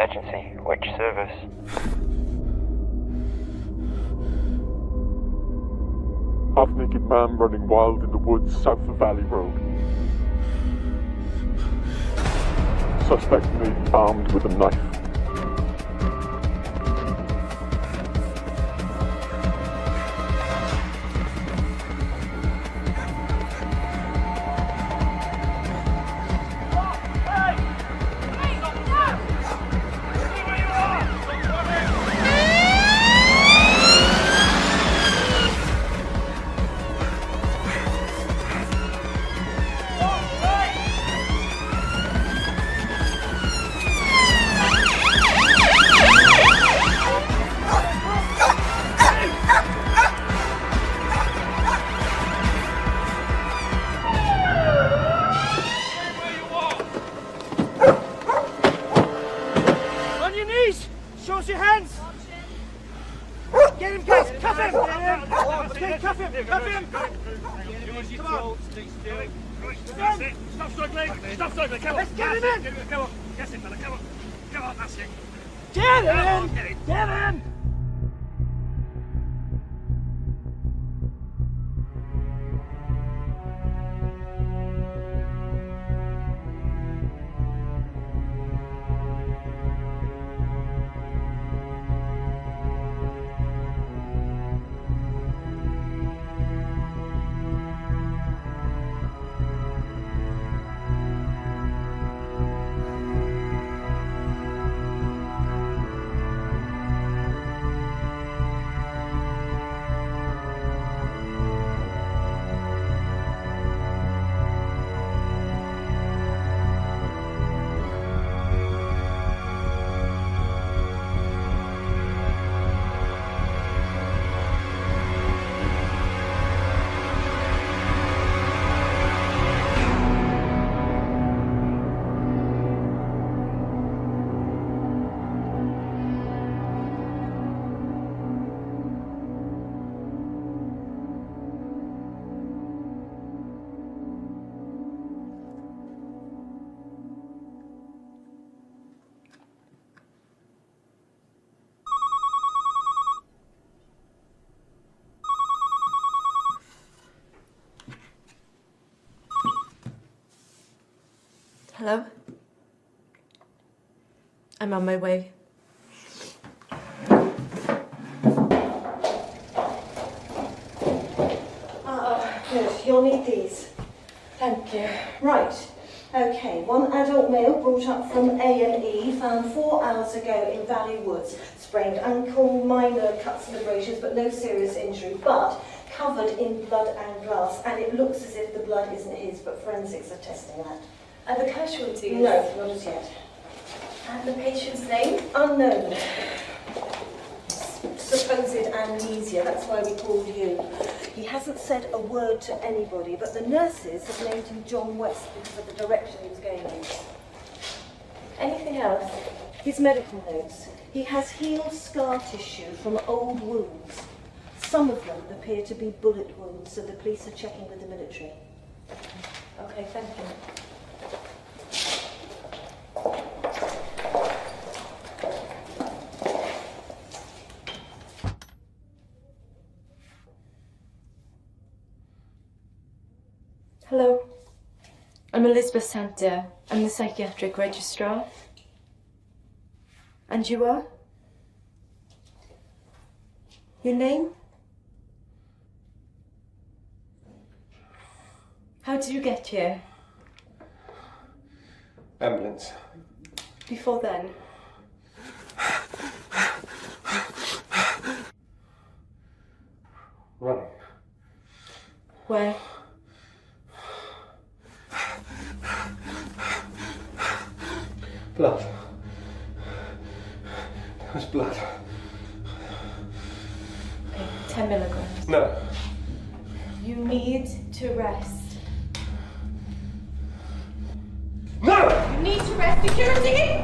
emergency. Which service? Half-naked man running wild in the woods south of Valley Road. Suspect may be armed with a knife. Hello? I'm on my way. Good. You'll need these. Thank you. Right. Okay. One adult male brought up from A&E, found 4 hours ago in Valley Woods. Sprained ankle, minor cuts and abrasions, but no serious injury. But covered in blood and glass, and it looks as if the blood isn't his, but forensics are testing that. Are the casualties? No, not as yet. And the patient's name? Unknown. Supposed amnesia, that's why we called you. He hasn't said a word to anybody, but the nurses have named him John West because of the direction he was going in. Anything else? His medical notes. He has healed scar tissue from old wounds. Some of them appear to be bullet wounds, so the police are checking with the military. Okay, thank you. Hello, I'm Elizabeth Santa. I'm the psychiatric registrar. And you are? Your name? How did you get here? Ambulance. Before then? Running. Where? Blood. There was blood. Okay, 10 milligrams. No. You need to rest. No! You need to rest. Security!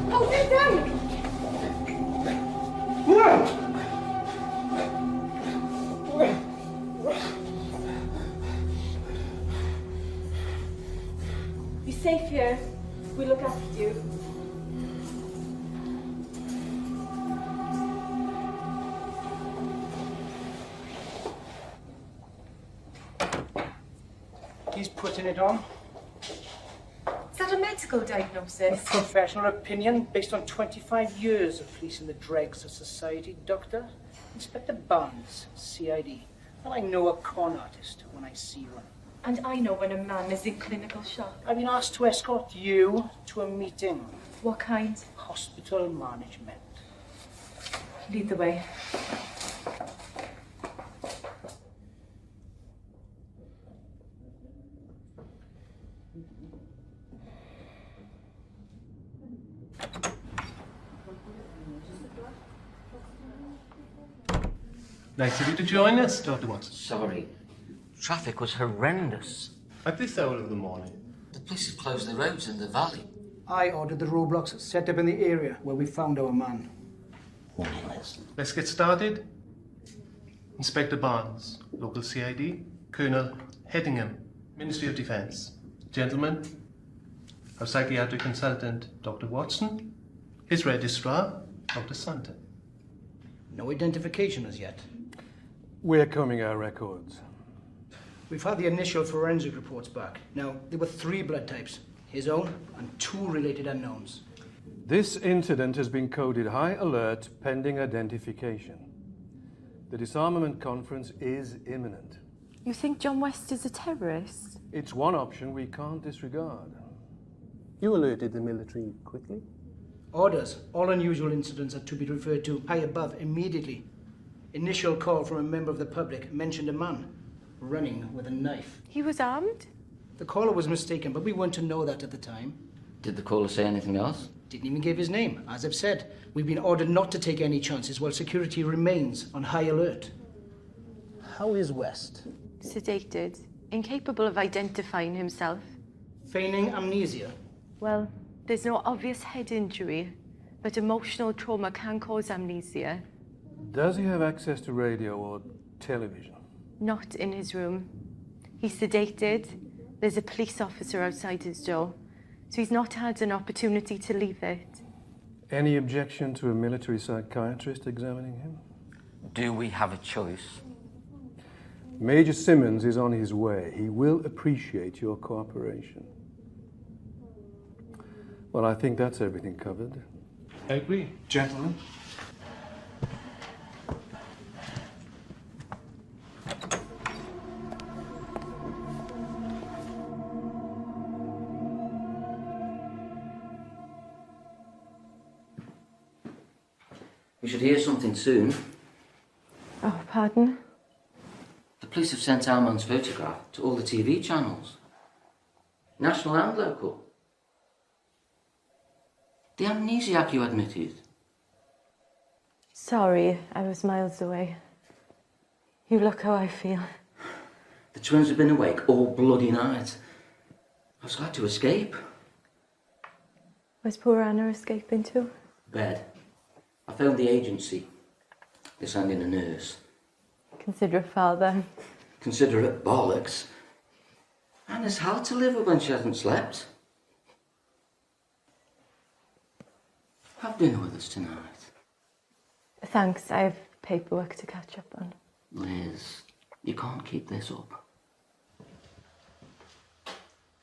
Hold him down! No! You're safe here. We look after you. he's putting it on. Is that a medical A diagnosis? professional opinion based on 25 years of policing the dregs of society, Doctor. Inspector Barnes, CID. Well, I know a con artist when I see one. And I know when a man is in clinical shock. I've been asked to escort you to a meeting. What kind? Hospital management. Lead the way. Nice of you to join us, Dr. Watson. Sorry. Traffic was horrendous. At this hour of the morning. The police have closed the roads in the valley. I ordered the roadblocks set up in the area where we found our man. Warning list. Let's get started. Inspector Barnes, local CID. Colonel Headingham, Ministry of Defence. Gentlemen, our psychiatric consultant, Dr. Watson. His registrar, Dr. Santa. No identification as yet. We're combing our records. We've had the initial forensic reports back. Now, there were 3 blood types. His own and 2 related unknowns. This incident has been coded high alert pending identification. The disarmament conference is imminent. You think John West is a terrorist? It's one option we can't disregard. You alerted the military quickly? Orders. All unusual incidents are to be referred to high above immediately. Initial call from a member of the public mentioned a man running with a knife. He was armed? The caller was mistaken, but we weren't to know that at the time. Did the caller say anything else? Didn't even give his name. As I've said, we've been ordered not to take any chances while security remains on high alert. How is West? Sedated, incapable of identifying himself. Feigning amnesia. Well, there's no obvious head injury, but emotional trauma can cause amnesia. Does he have access to radio or television? Not in his room. He's sedated. There's a police officer outside his door, so he's not had an opportunity to leave it. Any objection to a military psychiatrist examining him? Do we have a choice? Major Simmons is on his way. He will appreciate your cooperation. Well, I think that's everything covered. I agree. Gentlemen. We should hear something soon. Oh, pardon? The police have sent our man's photograph to all the TV channels. National and local. The amnesiac you admitted. Sorry, I was miles away. You look how I feel. The twins have been awake all bloody night. I was glad to escape. Where's poor Anna escaping to? Bed. I phoned the agency. They're sending a nurse. Considerate father. Considerate bollocks. Anna's hard to live with when she hasn't slept. Have dinner with us tonight. Thanks, I have paperwork to catch up on. Liz, you can't keep this up.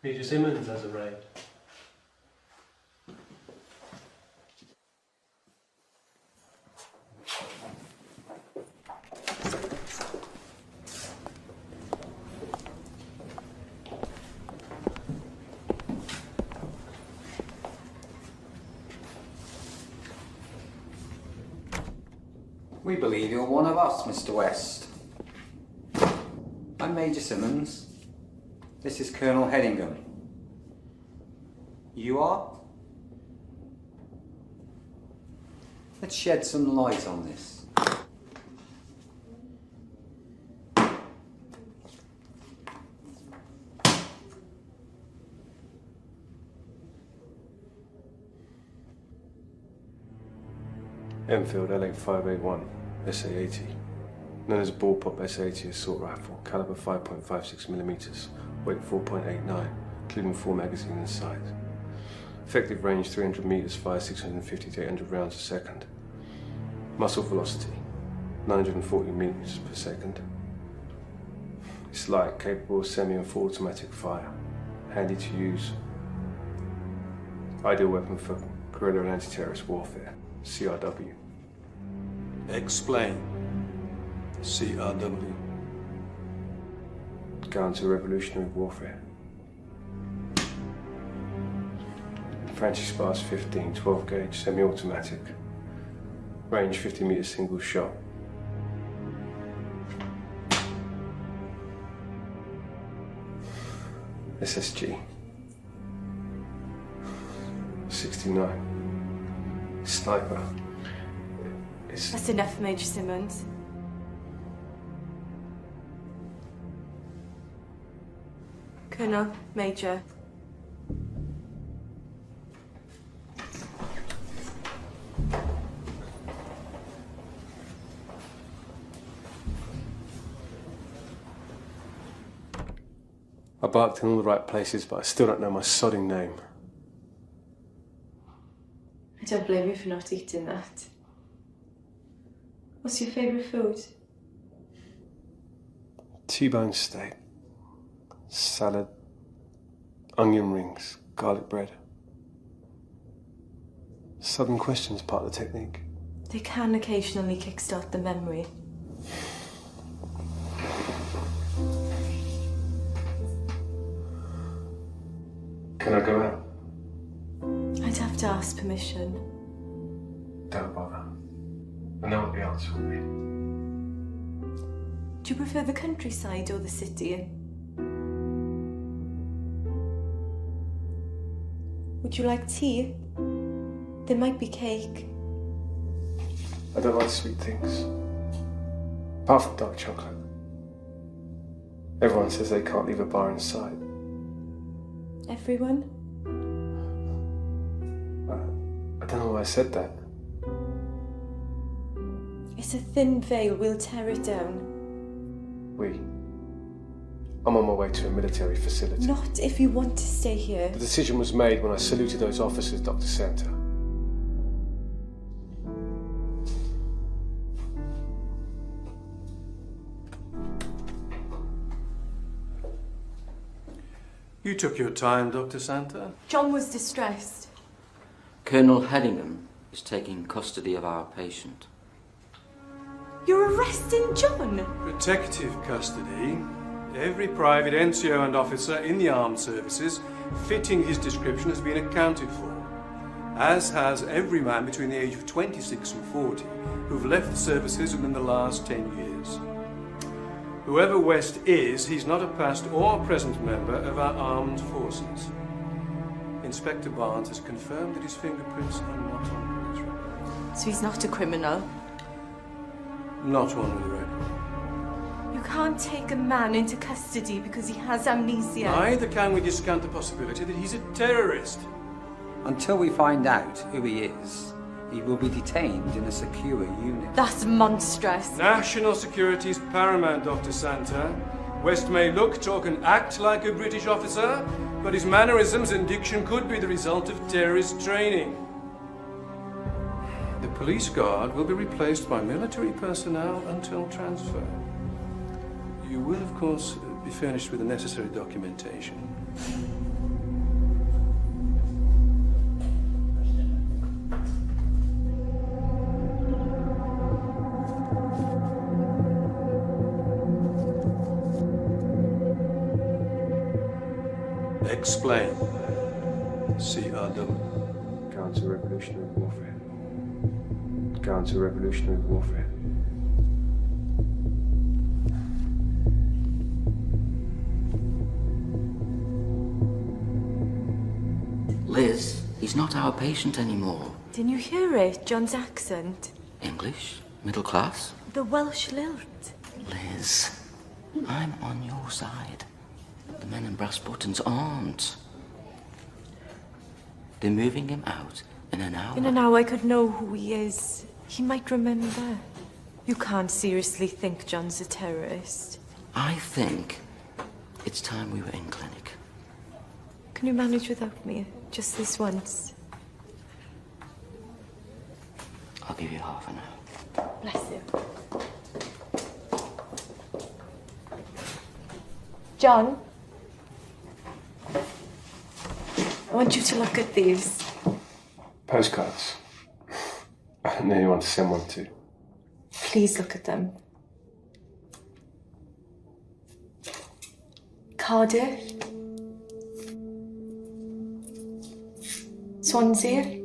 Major Simmons has arrived. We believe you're one of us, Mr. West. I'm Major Simmons. This is Colonel Headingham. You are? Let's shed some light on this. Enfield LA581, SA-80. Known as a bullpup SA-80 assault rifle, caliber 5.56mm, weight 4.89, including 4 magazines inside. Effective range 300 meters, fire 650 to 800 rounds a second. Muzzle velocity 940 meters per second. It's light, capable of semi and full automatic fire. Handy to use. Ideal weapon for guerrilla and anti-terrorist warfare. CRW. Explain. CRW. Counter-revolutionary warfare. Francis Bars 15, 12 gauge, semi-automatic. Range 50 meters, single shot. SSG. 69. Sniper. That's enough, Major Simmons. Colonel, Major. I barked in all the right places, but I still don't know my sodding name. I don't blame you for not eating that. What's your favourite food? T-bone steak, salad, onion rings, garlic bread. Sudden questions part of the technique. They can occasionally kickstart the memory. Can I go out? I'd have to ask permission. Don't bother. I know what the answer will be. Do you prefer the countryside or the city? Would you like tea? There might be cake. I don't like sweet things. Apart from dark chocolate. Everyone says they can't leave a bar in sight. Everyone? I don't know why I said that. It's a thin veil, we'll tear it down. I'm on my way to a military facility. Not if you want to stay here. The decision was made when I saluted those officers, Dr. Santa. You took your time, Dr. Santa. John was distressed. Colonel Hedingham is taking custody of our patient. You're arresting John? Protective custody. Every private NCO and officer in the armed services fitting his description has been accounted for, as has every man between the age of 26 and 40 who've left the services within the last 10 years. Whoever West is, he's not a past or present member of our armed forces. Inspector Barnes has confirmed that his fingerprints are not on his record. So he's not a criminal? Not one with a record. You can't take a man into custody because he has amnesia. Neither can we discount the possibility that he's a terrorist. Until we find out who he is, he will be detained in a secure unit. That's monstrous. National security is paramount, Dr. Santa. West may look, talk and act like a British officer, but his mannerisms and diction could be the result of terrorist training. The police guard will be replaced by military personnel until transfer. You will, of course, be furnished with the necessary documentation. Explain. CRW. Counter-revolutionary warfare. Counter-revolutionary warfare. Liz, he's not our patient anymore. Didn't you hear it? John's accent. English? Middle class? The Welsh lilt. Liz, I'm on your side. The men in brass buttons aren't. They're moving him out in an hour. In an hour I could know who he is. He might remember. You can't seriously think John's a terrorist. I think it's time we were in clinic. Can you manage without me? Just this once? I'll give you half an hour. Bless you. John, I want you to look at these. Postcards. I don't know anyone to send one to. Please look at them. Cardiff. Swansea.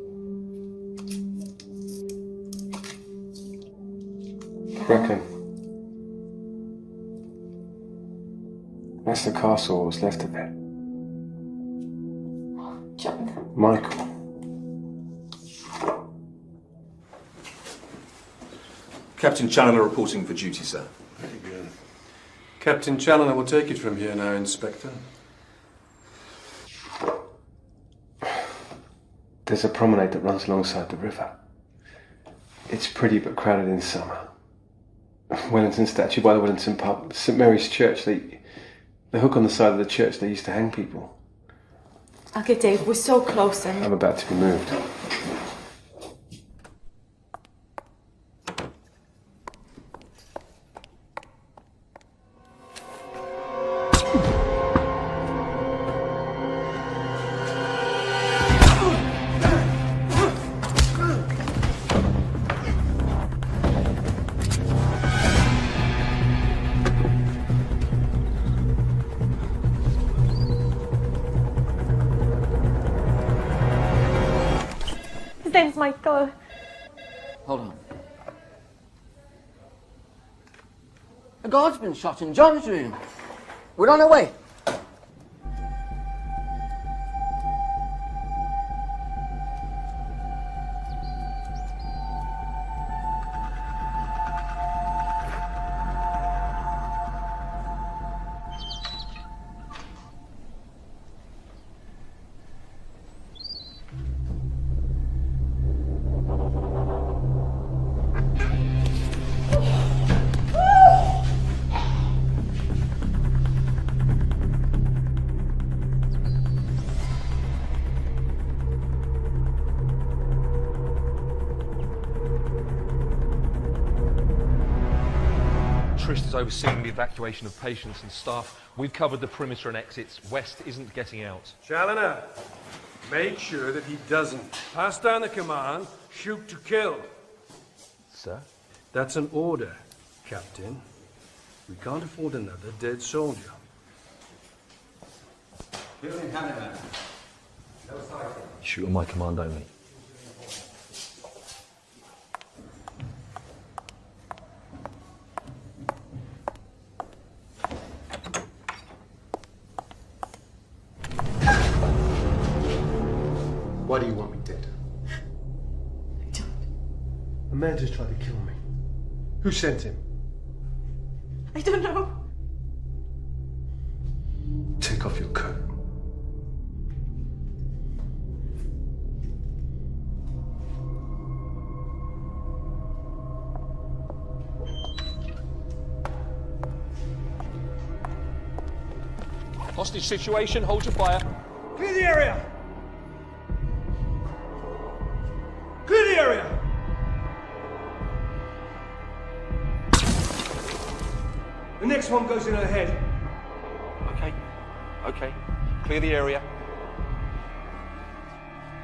Brecon. That's the castle, or what's left of it. John. Michael. Captain Challoner reporting for duty, sir. Captain Challoner will take it from here now, Inspector. There's a promenade that runs alongside the river. It's pretty but crowded in summer. Wellington statue by the Wellington pub. St Mary's Church. The hook on the side of the church they used to hang people. Okay, Dave, we're so close and... I'm about to be moved. His name's Michael. Hold on. A guard's been shot in John's room. We're on our way. Trist is overseeing the evacuation of patients and staff. We've covered the perimeter and exits. West isn't getting out. Challoner, make sure that he doesn't. Pass down the command, shoot to kill. Sir? That's an order, Captain. We can't afford another dead soldier. Shoot on my command only. Why do you want me dead? I don't. A man just tried to kill me. Who sent him? I don't know. Take off your coat. Hostage situation, hold your fire. Clear the area! Clear the area! The next one goes in ahead. Okay. Clear the area.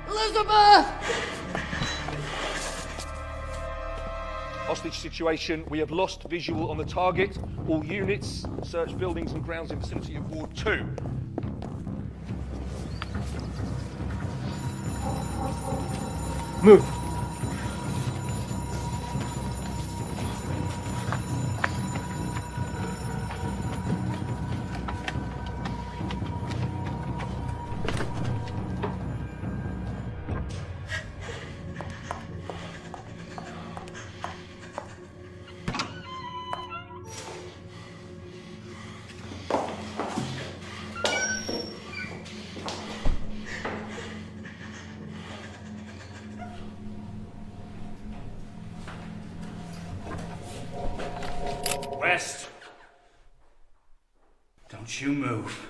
Elizabeth! Hostage situation, we have lost visual on the target. All units, search buildings and grounds in vicinity of Ward 2. Move. West. Don't you move.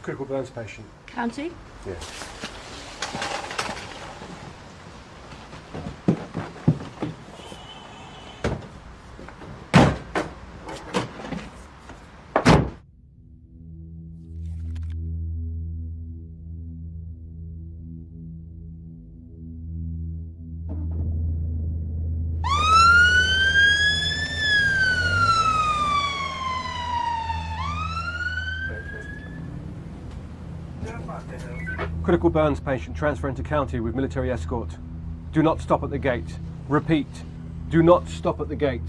Critical burns patient. County? Yeah. Critical burns patient transferring to county with military escort. Do not stop at the gate. Repeat, do not stop at the gate.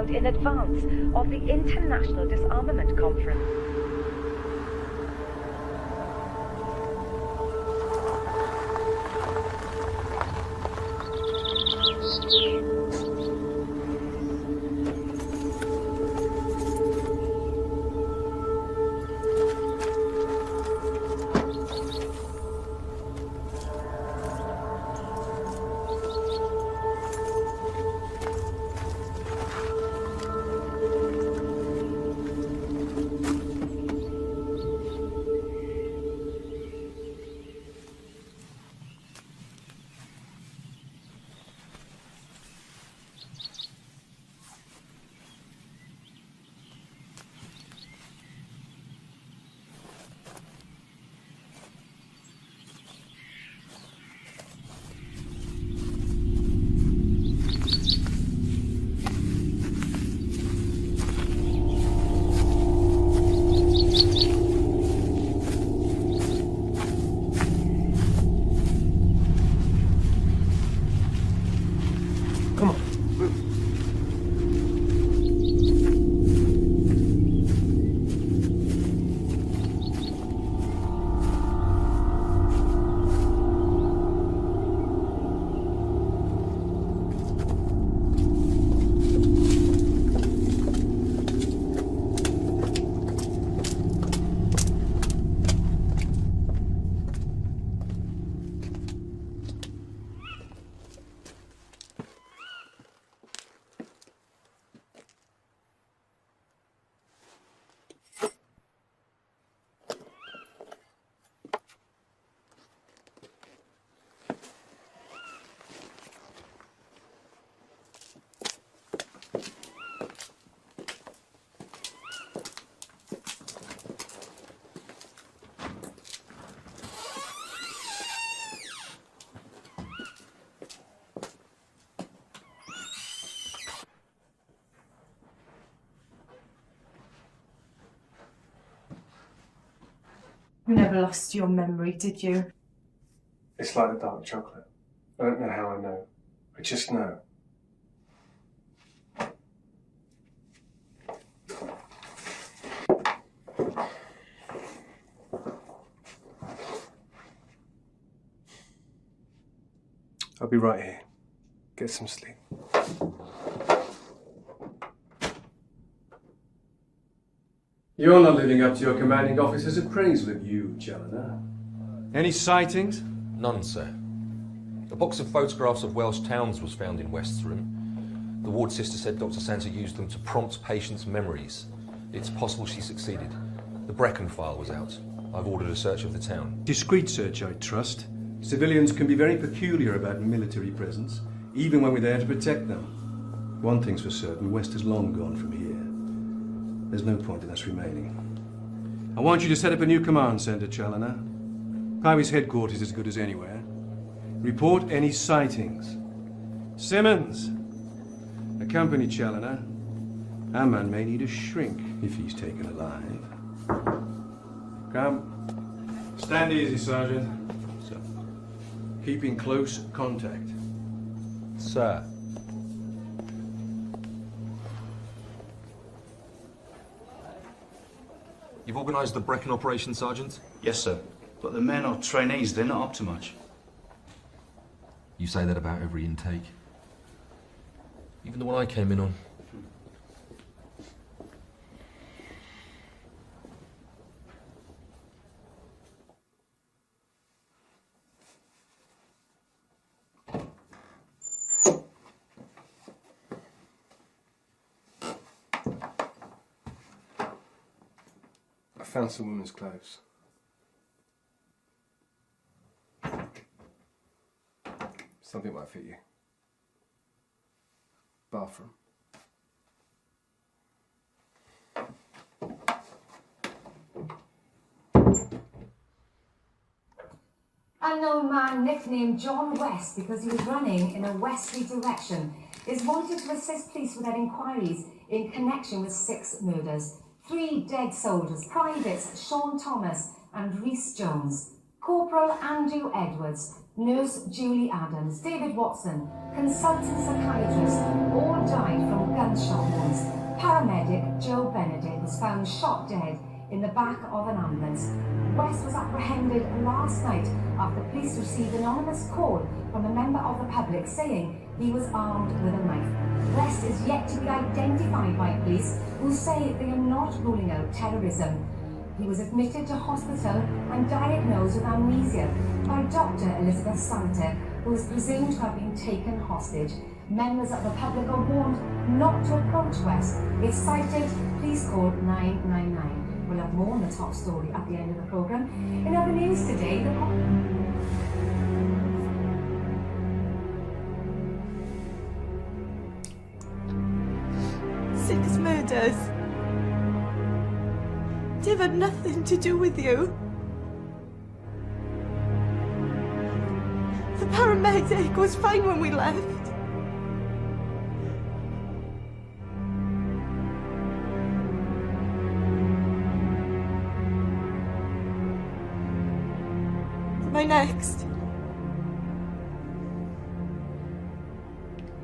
In advance of the International Disarmament Conference. You never lost your memory, did you? It's like the dark chocolate. I don't know how I know. I just know. I'll be right here. Get some sleep. You're not living up to your commanding officer's appraisal of you, Challoner. Any sightings? None, sir. A box of photographs of Welsh towns was found in West's room. The ward sister said Dr. Santa used them to prompt patients' memories. It's possible she succeeded. The Brecon file was out. I've ordered a search of the town. Discreet search, I trust. Civilians can be very peculiar about military presence, even when we're there to protect them. One thing's for certain, West is long gone from here. There's no point in us remaining. I want you to set up a new command centre, Challoner. Powys headquarters is as good as anywhere. Report any sightings. Simmons, accompany Challoner. Our man may need a shrink if he's taken alive. Come. Stand easy, Sergeant. So, keep in close contact. Sir. You've organised the Brecon operation, Sergeant? Yes, sir. But the men are trainees, they're not up to much. You say that about every intake. Even the one I came in on. I found some women's clothes. Something might fit you. Bathroom. Unknown man nicknamed John West because he was running in a westerly direction is wanted to assist police with their inquiries in connection with 6 murders. 3 dead soldiers, privates Sean Thomas and Rhys Jones, Corporal Andrew Edwards, Nurse Julie Adams, David Watson, consultant psychiatrist, all died from gunshot wounds. Paramedic Joe Benedict was found shot dead in the back of an ambulance. West was apprehended last night after police received an anonymous call from a member of the public saying he was armed with a knife. West is yet to be identified by police, who say they are not ruling out terrorism. He was admitted to hospital and diagnosed with amnesia by Dr. Elizabeth Santa, who is presumed to have been taken hostage. Members of the public are warned not to approach West. If sighted, please call 999. We'll have more on the top story at the end of the programme. In other news today, Six murders. They've had nothing to do with you. The paramedic was fine when we left. Am I next?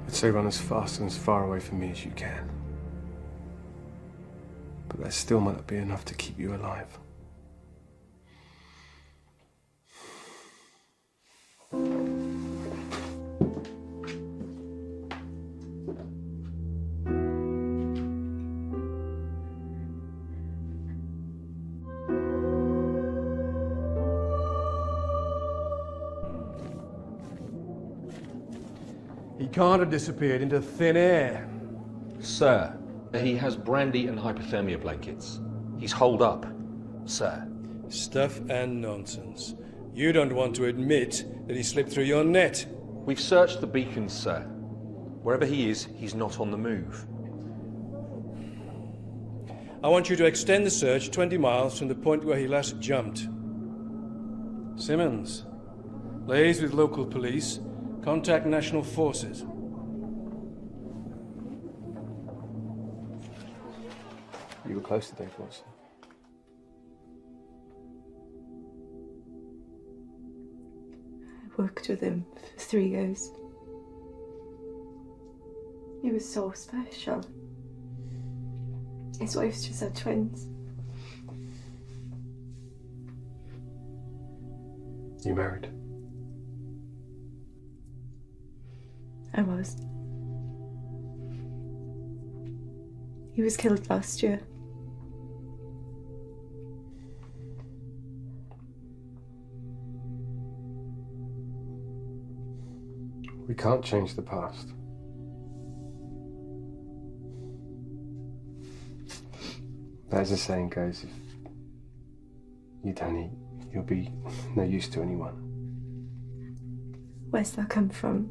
I'd say run as fast and as far away from me as you can. But that still might not be enough to keep you alive. He can't have disappeared into thin air. Sir, he has brandy and hypothermia blankets. He's holed up, sir. Stuff and nonsense. You don't want to admit that he slipped through your net. We've searched the beacons, sir. Wherever he is, he's not on the move. I want you to extend the search 20 miles from the point where he last jumped. Simmons, liaise with local police, contact national forces. You were close to Dave Watson. I worked with him for 3 years. He was so special. His wife's just had twins. You married? I was. He was killed last year. We can't change the past. But as the saying goes, if you don't eat, you'll be no use to anyone. Where's that come from?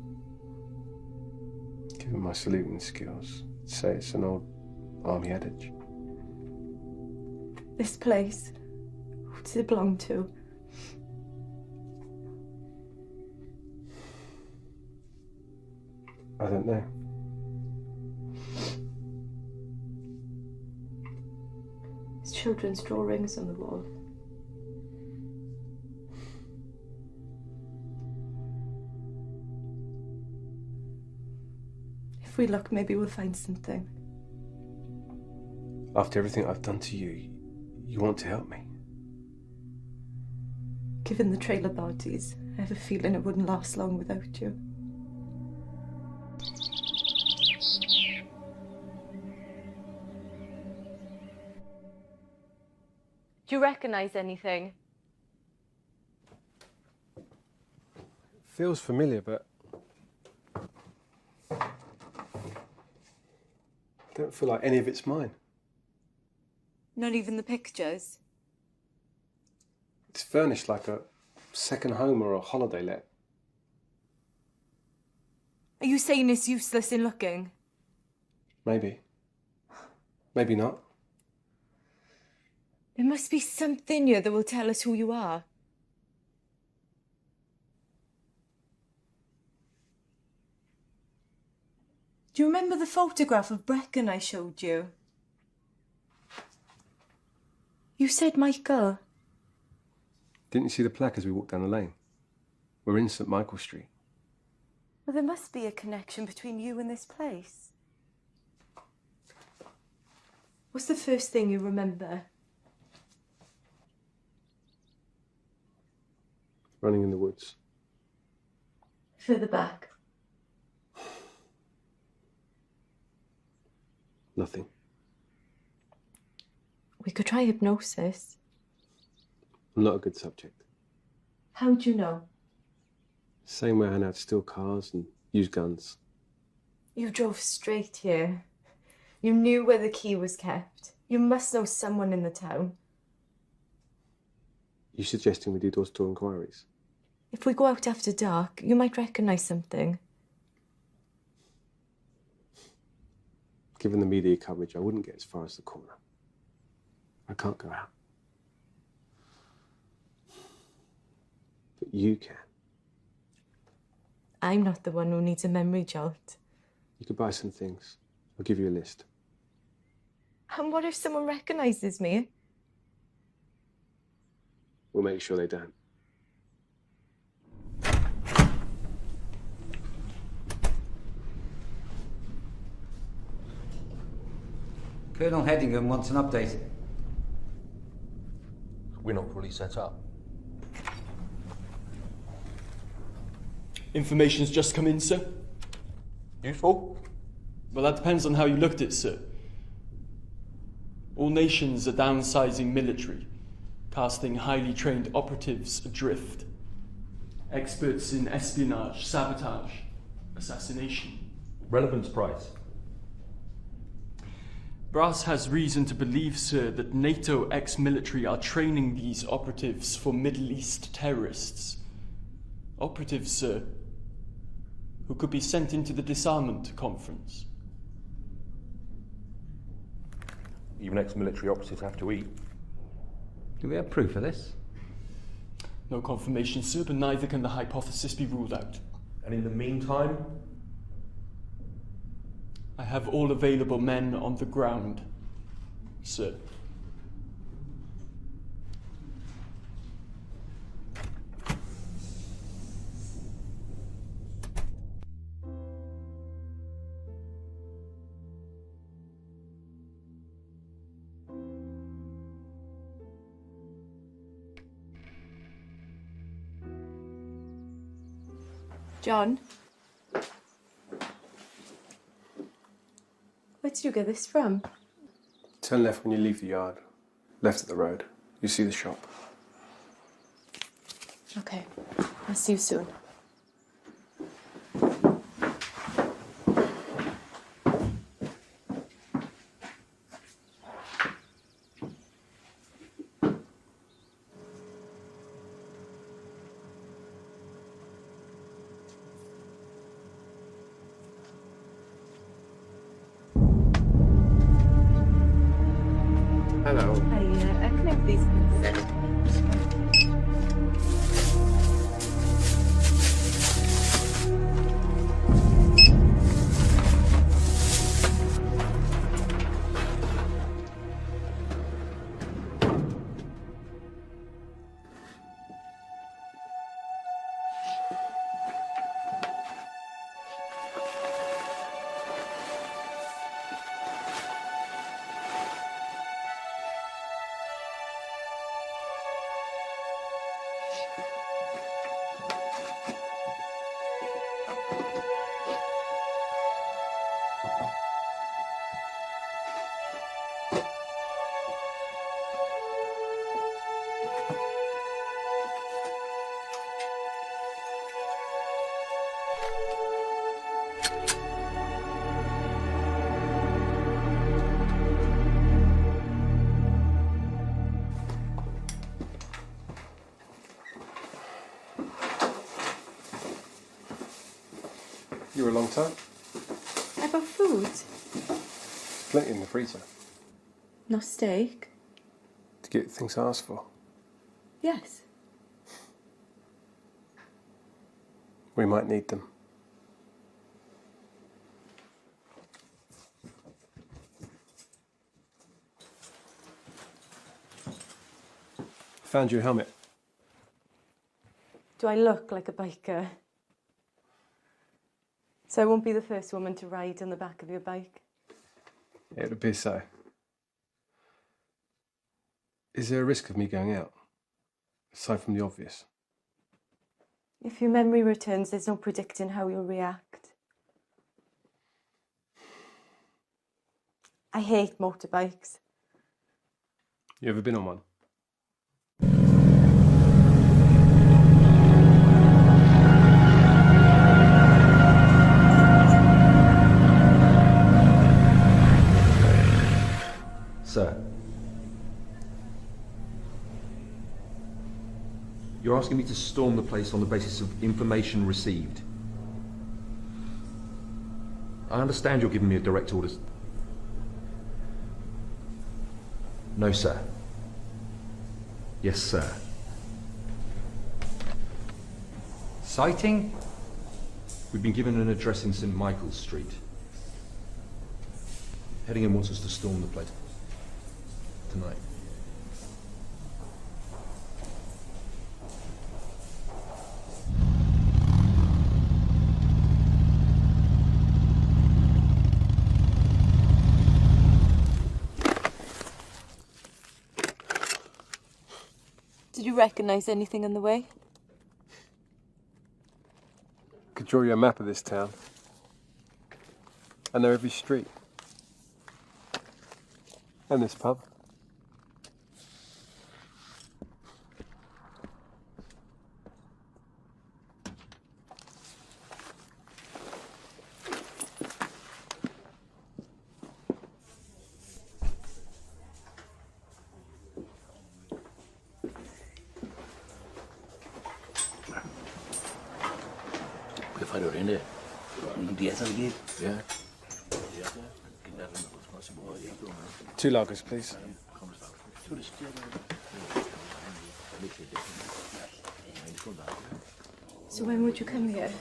Given my saluting skills, I'd say it's an old army adage. This place, who does it belong to? I don't know. There's children's drawings on the wall. If we look, maybe we'll find something. After everything I've done to you, you want to help me? Given the trailer parties, I have a feeling it wouldn't last long without you. Do you recognise anything? Feels familiar, but I don't feel like any of it's mine. Not even the pictures? It's furnished like a second home or a holiday let. Are you saying it's useless in looking? Maybe. Maybe not. There must be something here that will tell us who you are. Do you remember the photograph of Brecon I showed you? You said Michael. Didn't you see the plaque as we walked down the lane? We're in St Michael Street. Well, there must be a connection between you and this place. What's the first thing you remember? Running in the woods. Further back. Nothing. We could try hypnosis. I'm not a good subject. How do you know? Same way I know how to steal cars and use guns. You drove straight here. You knew where the key was kept. You must know someone in the town. You suggesting we do door-to-door inquiries? If we go out after dark, you might recognise something. Given the media coverage, I wouldn't get as far as the corner. I can't go out. But you can. I'm not the one who needs a memory jolt. You could buy some things. I'll give you a list. And what if someone recognises me? We'll make sure they don't. Colonel Headingham wants an update. We're not fully set up. Information's just come in, sir. Useful? Well, that depends on how you looked at it, sir. All nations are downsizing military, casting highly trained operatives adrift. Experts in espionage, sabotage, assassination. Relevance price. Brass has reason to believe, sir, that NATO ex-military are training these operatives for Middle East terrorists. Operatives, sir, who could be sent into the disarmament conference. Even ex-military operatives have to eat. Do we have proof of this? No confirmation, sir, but neither can the hypothesis be ruled out. And in the meantime? I have all available men on the ground, sir. John? Where did you get this from? Turn left when you leave the yard. Left at the road. You see the shop. Okay. I'll see you soon. Hello. Hi, can I please? You were a long time? I got food. Plenty in the freezer. No steak. To get things I asked for. Yes. We might need them. Found your helmet. Do I look like a biker? So I won't be the first woman to ride on the back of your bike? It would appear so. Is there a risk of me going out? Aside from the obvious. If your memory returns, there's no predicting how you'll react. I hate motorbikes. You ever been on one? Sir, you're asking me to storm the place on the basis of information received. I understand you're giving me a direct orders. No, sir. Yes, sir. Sighting? We've been given an address in St. Michael's Street. Headingham wants us to storm the place tonight. Did you recognise anything on the way? Could draw you a map of this town. I know every street. And this pub. Two lagers, please. So when would you come here?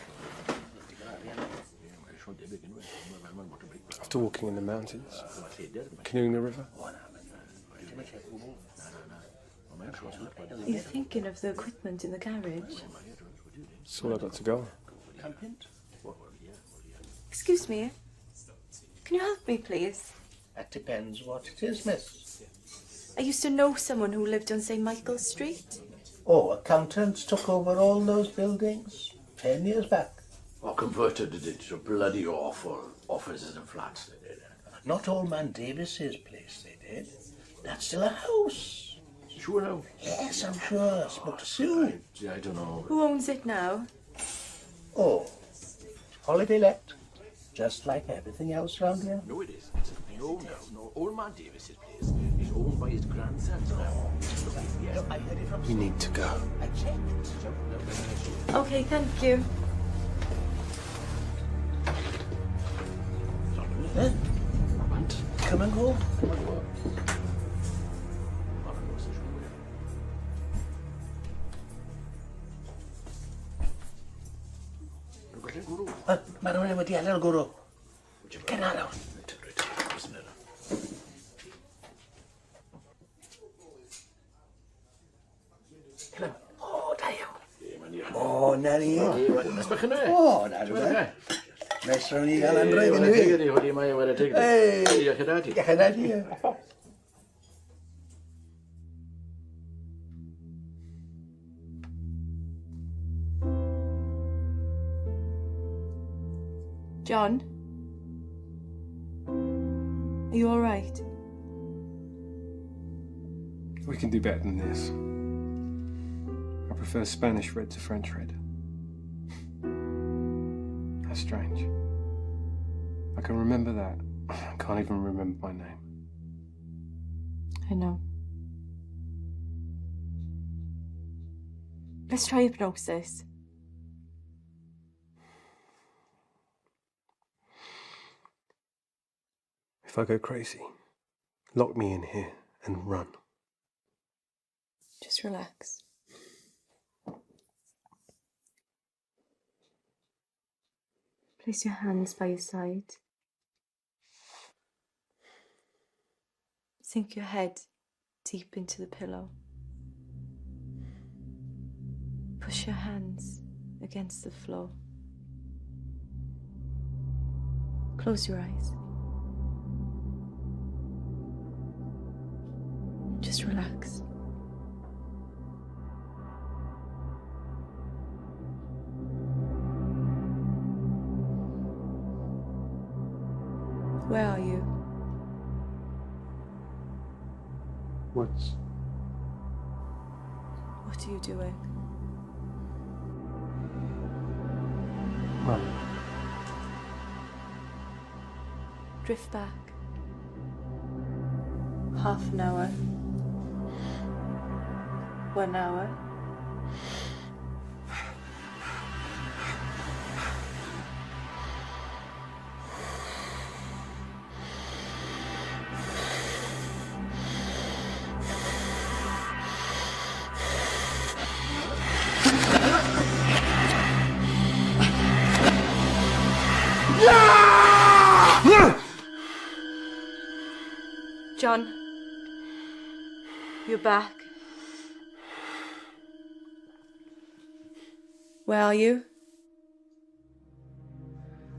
After walking in the mountains, canoeing the river. Are you thinking of the equipment in the garage? That's all I got to go on. Excuse me. Can you help me, please? That depends what it is, miss. I used to know someone who lived on St. Michael's Street. Oh, accountants took over all those buildings 10 years back. Or converted it into bloody awful offices and flats, they did. Not Old Man Davis's place, they did. That's still a house. Sure now? Yes, I'm sure. I spoke to Sue. I don't know. Who owns it now? Oh, holiday let. Just like everything else around here. No, it isn't. No. Old Man Davis's place is owned by his grandsons now. Yeah, I heard it from We need to go. I checked. Okay, thank you. Huh? Come and go. Mae rhywun wedi ela'r gwrw. Gen ar awn. O, da iawn. O, na ni. Nes bach yn e? O, na rhywbeth. Nes rhawn ni gael anrwydd yn fi. Wedi mae wedi tig. Ei. Diolch yn adi. Diolch yn adi. John? Are you all right? We can do better than this. I prefer Spanish red to French red. How strange. I can remember that. I can't even remember my name. I know. Let's try hypnosis. If I go crazy, lock me in here and run. Just relax. Place your hands by your side. Sink your head deep into the pillow. Push your hands against the floor. Close your eyes. Just relax. Where are you? Woods. What are you doing? Run. Drift back. Half an hour. 1 hour. John, you're back. Where are you?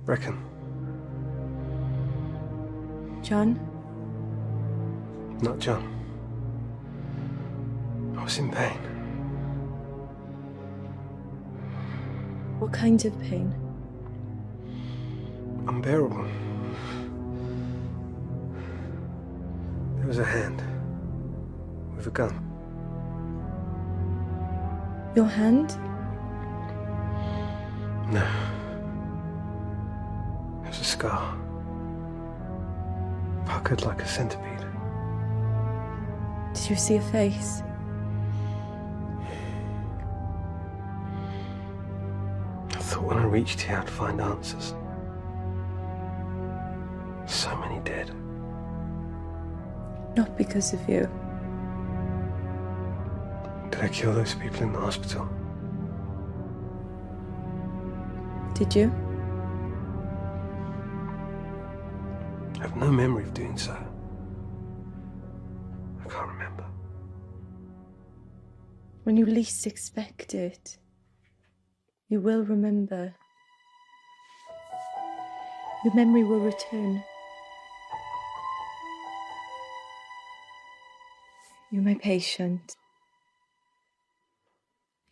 Reckon. John? Not John. I was in pain. What kind of pain? Unbearable. There was a hand with a gun. Your hand? No. It was a scar. Puckered like a centipede. Did you see a face? I thought when I reached here I'd find answers. So many dead. Not because of you. Did I kill those people in the hospital? Did you? I have no memory of doing so. I can't remember. When you least expect it, you will remember. Your memory will return. You're my patient.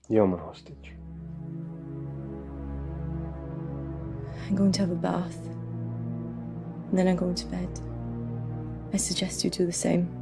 You're my hostage. I'm going to have a bath. And then I'm going to bed. I suggest you do the same.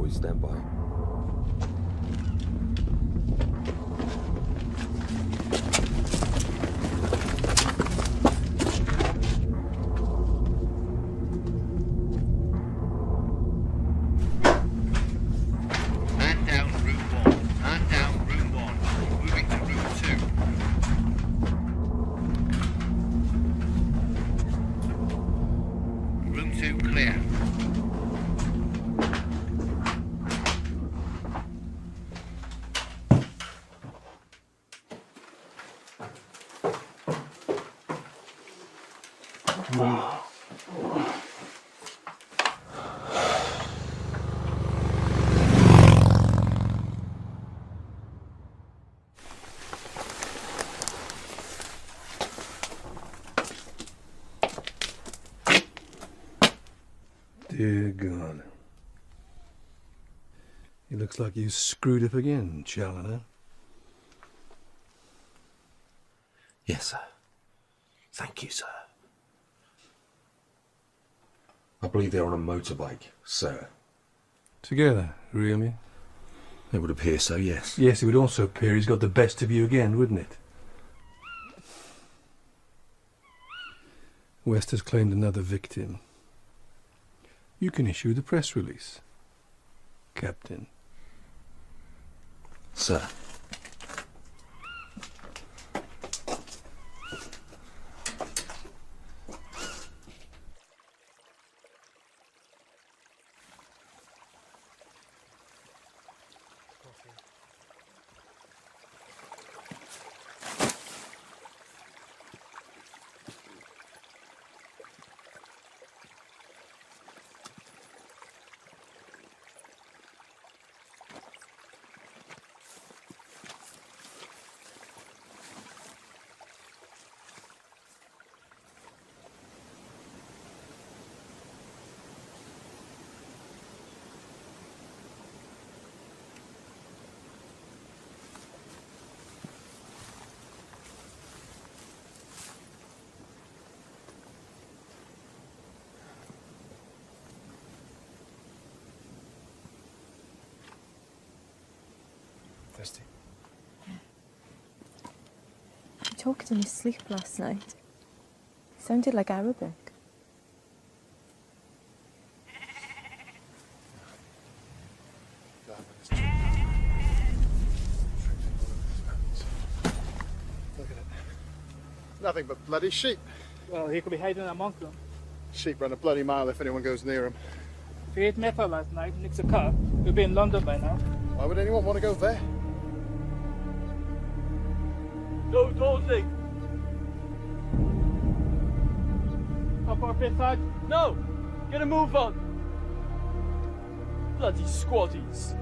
Stand by. Man down room 1. Man down room 1. Moving to room 2. Room 2 clear. Dear God. It looks like you screwed up again, Challoner. Yes, sir. Thank you, sir. I believe they're on a motorbike, sir. Together, really? It would appear so, yes. Yes, it would also appear he's got the best of you again, wouldn't it? West has claimed another victim. You can issue the press release, Captain. Sir. Thirsty. He talked in his sleep last night. It sounded like Arabic. Nothing but bloody sheep. Well, he could be hiding amongst them. Sheep run a bloody mile if anyone goes near him. If he ate metal last night and nicks a car, he'll be in London by now. Why would anyone want to go there? No, Dawsey! Up our bit side? No! Get a move on! Bloody squaddies!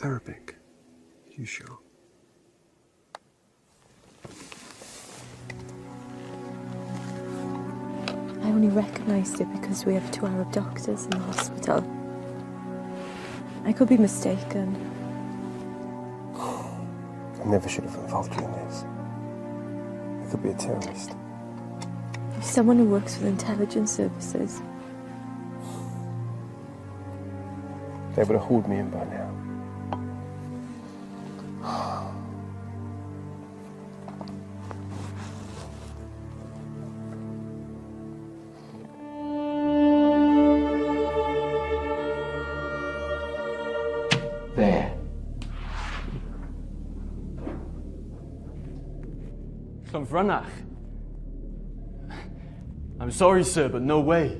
Arabic. You sure? I only recognised it because we have 2 Arab doctors in the hospital. I could be mistaken. I never should have involved you in this. I could be a terrorist. You're someone who works with intelligence services. They would have hauled me in by now. There. Llanfrynach. I'm sorry, sir, but no way.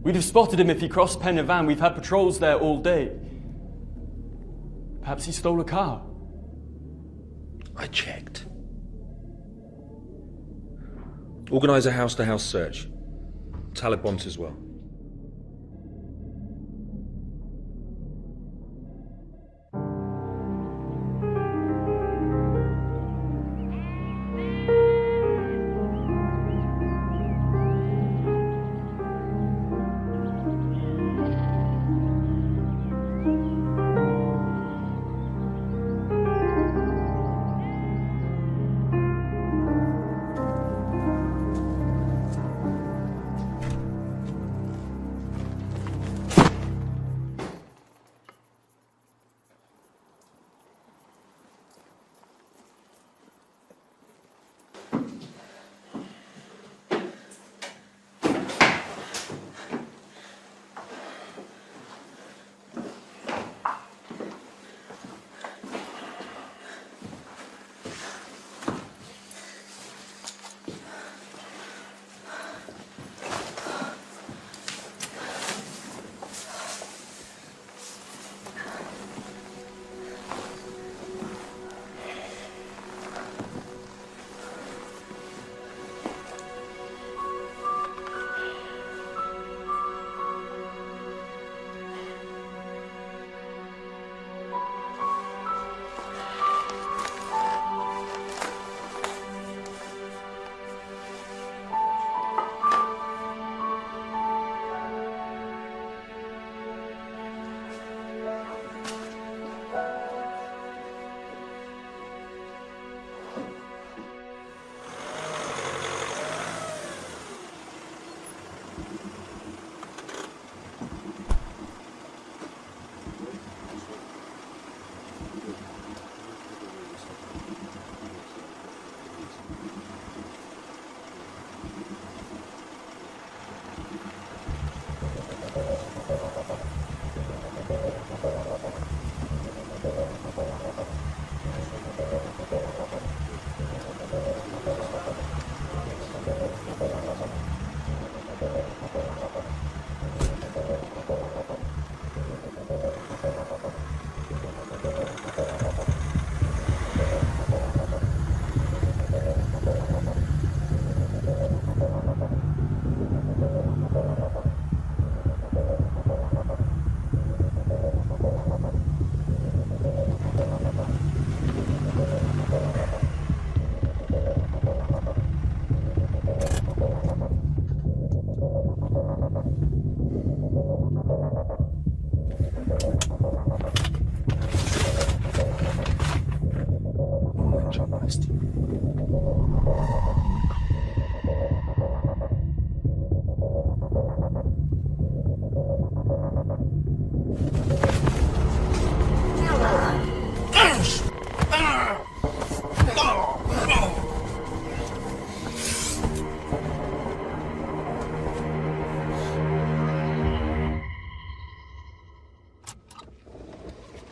We'd have spotted him if he crossed Pen y Fan. We've had patrols there all day. Perhaps he stole a car. I checked. Organise a house-to-house search. Talib wants as well.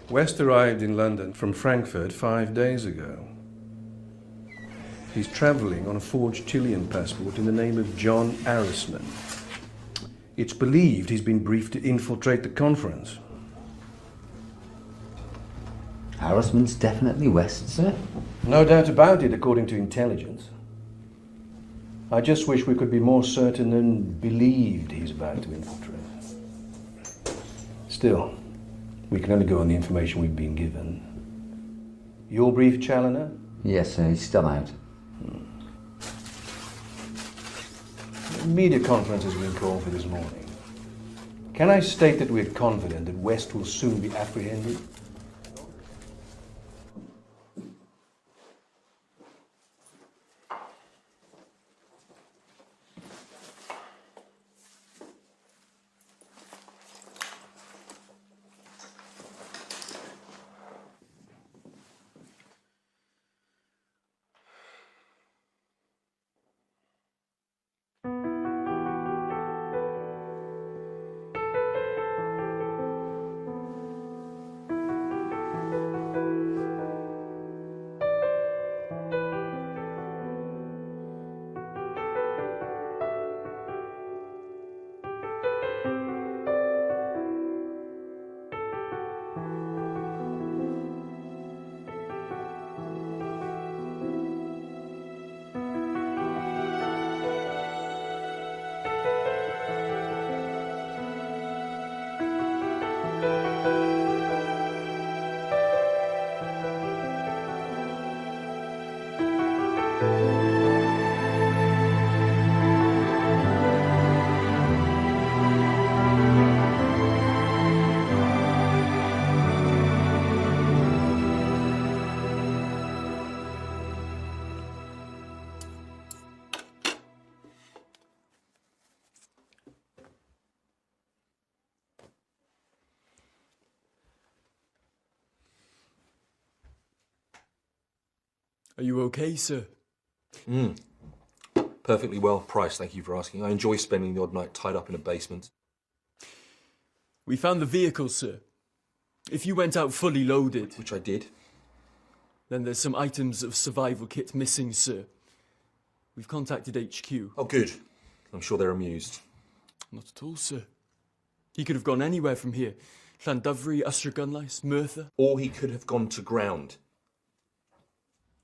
West arrived in London from Frankfurt 5 days ago. He's travelling on a forged Chilean passport in the name of John Arrisman. It's believed he's been briefed to infiltrate the conference. Arrisman's definitely West, sir? No doubt about it, according to intelligence. I just wish we could be more certain and believed he's about to infiltrate. Still, we can only go on the information we've been given. You'll brief Challoner? Yes, sir, he's still out. Media conference has been called for this morning. Can I state that we're confident that West will soon be apprehended? Are you okay, sir? Perfectly well priced, thank you for asking. I enjoy spending the odd night tied up in a basement. We found the vehicle, sir. If you went out fully loaded... Which I did. Then there's some items of survival kit missing, sir. We've contacted HQ. Oh, good. I'm sure they're amused. Not at all, sir. He could have gone anywhere from here. Llanddyfri, Ystrad, Merthyr. Or he could have gone to ground.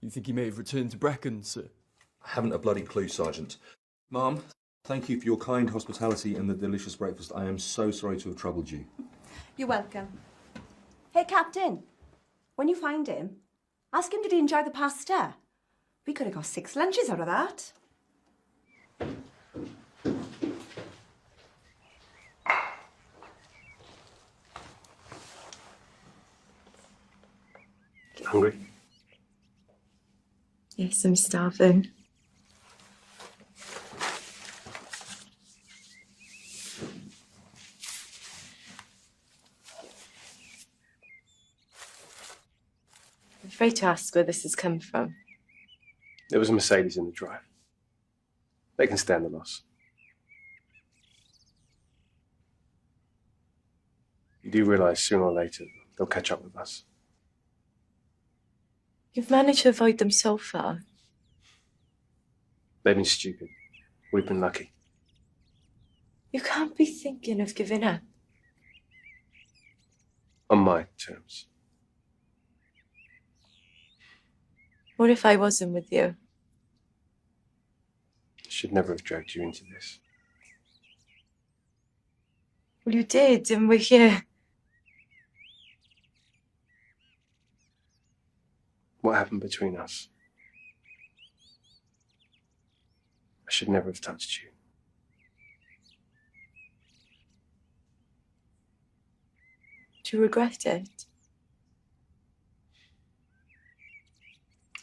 You think he may have returned to Brecon, sir? I haven't a bloody clue, Sergeant. Ma'am, thank you for your kind hospitality and the delicious breakfast. I am so sorry to have troubled you. You're welcome. Hey, Captain, when you find him, ask him did he enjoy the pasta? We could have got 6 lunches out of that. Hungry? Yes, I'm starving. I'm afraid to ask where this has come from. There was a Mercedes in the drive. They can stand the loss. You do realise sooner or later they'll catch up with us. You've managed to avoid them so far. They've been stupid. We've been lucky. You can't be thinking of giving up. On my terms. What if I wasn't with you? I should never have dragged you into this. Well, you did, and we're here. What happened between us? I should never have touched you. Do you regret it?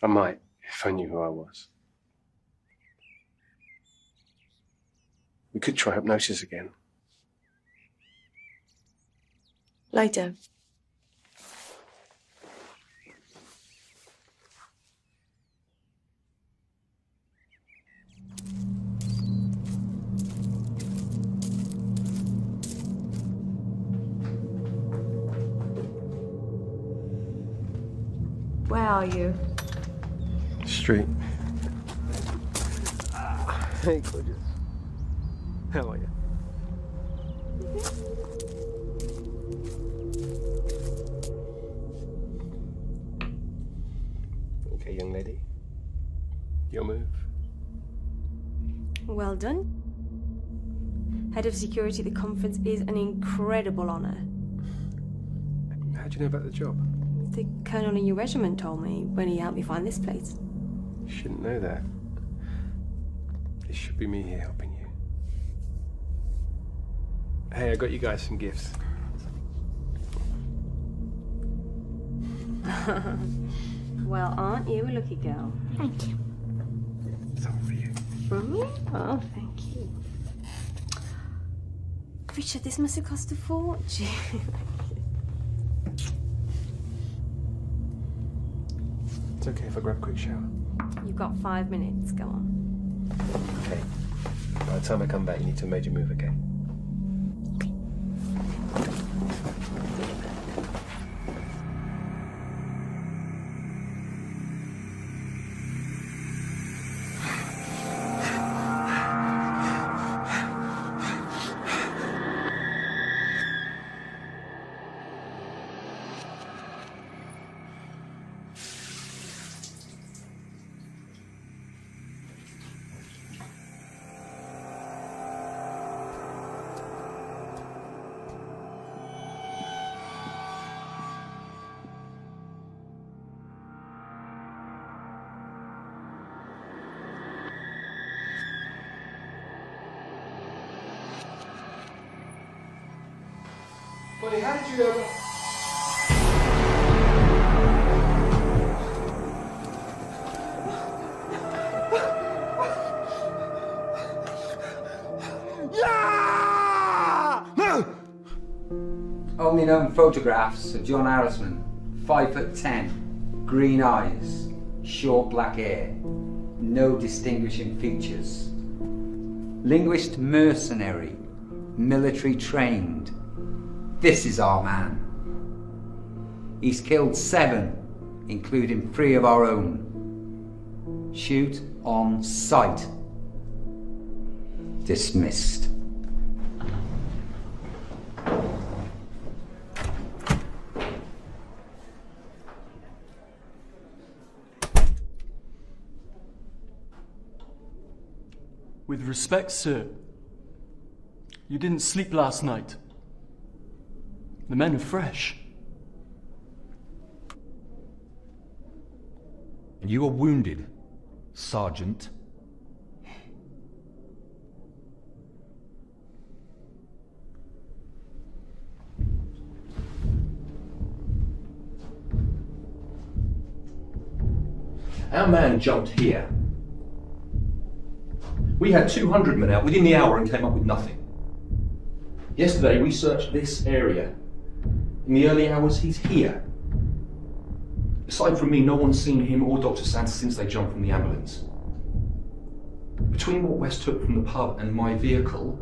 I might, if I knew who I was. We could try hypnosis again. Lie down. Where are you? Street. Hey, gorgeous. How are you? Okay, young lady. Your move. Well done. Head of security at the conference is an incredible honour. How do you know about the job? The colonel in your regiment told me when he helped me find this place. You shouldn't know that. It should be me here helping you. Hey, I got you guys some gifts. Well, aren't you a lucky girl? Thank you. Something for you. From me? Oh, thank you. Richard, this must have cost a fortune. It's okay if I grab a quick shower. You've got 5 minutes, go on. Okay. By the time I come back, you need to have made your move, okay? Buddy, how did you ever... Only known photographs of John Harrisman, 5'10", green eyes, short black hair, no distinguishing features. Linguist mercenary, military trained. This is our man. He's killed 7, including 3 of our own. Shoot on sight. Dismissed. With respect, sir, you didn't sleep last night. The men are fresh. And you are wounded, Sergeant. Our man jumped here. We had 200 men out within the hour and came up with nothing. Yesterday we searched this area. In the early hours, he's here. Aside from me, no one's seen him or Dr. Santa since they jumped from the ambulance. Between what West took from the pub and my vehicle,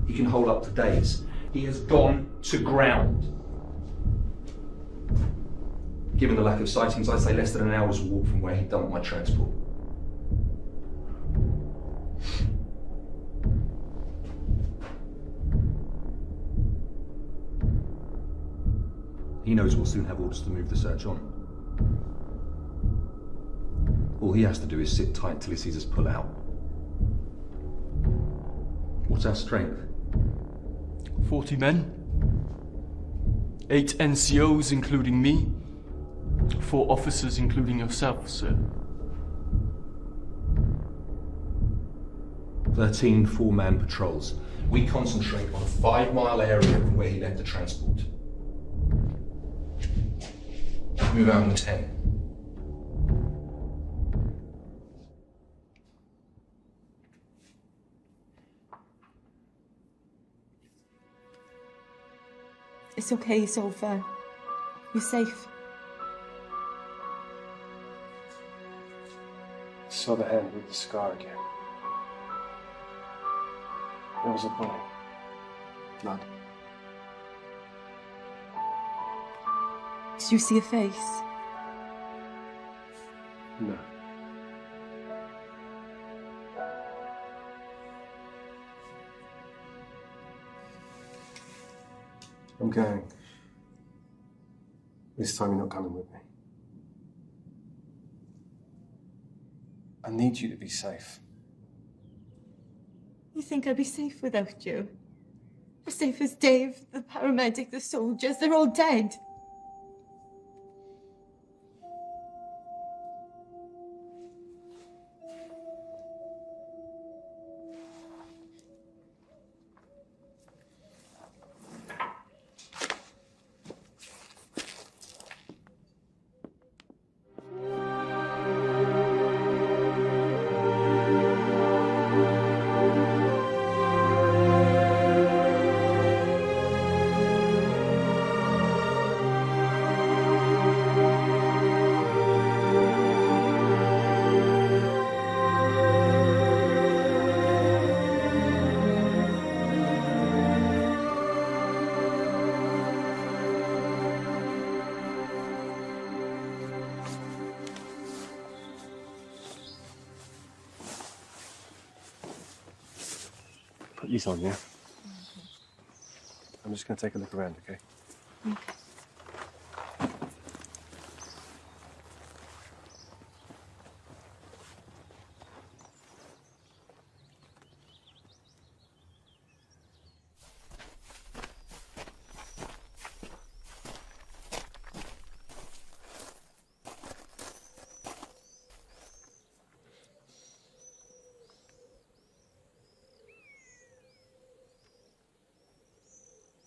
he can hold up to days. He has gone to ground. Given the lack of sightings, I'd say less than an hour's walk from where he dumped my transport. He knows we'll soon have orders to move the search on. All he has to do is sit tight till he sees us pull out. What's our strength? 40 men. 8 NCOs, including me. 4 officers, including yourself, sir. 13 4-man patrols. We concentrate on a 5-mile area from where he left the transport. Move out in 10. It's okay, it's over. You're safe. I saw the hand with the scar again. There was a bullet. Blood. Did you see a face? No. I'm going. This time you're not coming with me. I need you to be safe. You think I'd be safe without you? As safe as Dave, the paramedic, the soldiers, they're all dead. Put these on, yeah? I'm just going to take a look around, okay? Okay.